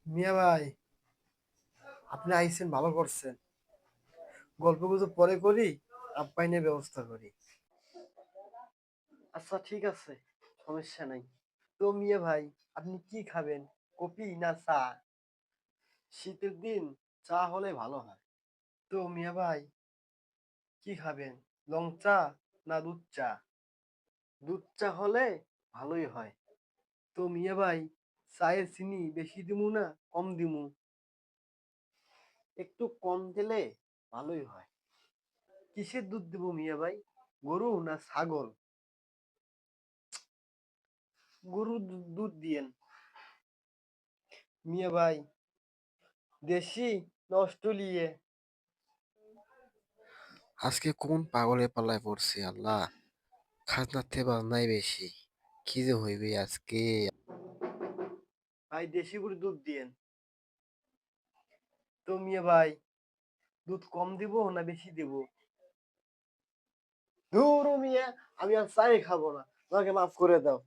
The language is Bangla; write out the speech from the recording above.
মিয়া ভাই, আপনি আইছেন ভালো করছেন। গল্প গুজব পরে করি, আপ্যায়নের ব্যবস্থা করি। আচ্ছা ঠিক আছে, সমস্যা নাই। তো মিয়া ভাই, আপনি কি খাবেন? কফি না চা? শীতের দিন চা হলে ভালো হয়। তো মিয়া ভাই, কি খাবেন? লং চা না দুধ চা? দুধ চা হলে ভালোই হয়। তো মিয়া ভাই, চায়ের চিনি বেশি দিমু না কম দিমু? একটু কম দিলে ভালোই হয়। কিসের দুধ দিব মিয়া ভাই? গরু না ছাগল? গরুর দুধ দিয়েন। মিয়া ভাই, দেশি না অস্ট্রেলিয়া? আজকে কোন পাগলের পাল্লায় পড়ছি আল্লাহ। খাজনার থেকে নাই বেশি। কি যে হইবে আজকে। ভাই দেশি গরুর দুধ দিয়েন। তো মিয়া ভাই, দুধ কম দিব না বেশি দিব? ধুরু মিয়া, আমি আর চাই খাবো না, আমাকে মাফ করে দাও।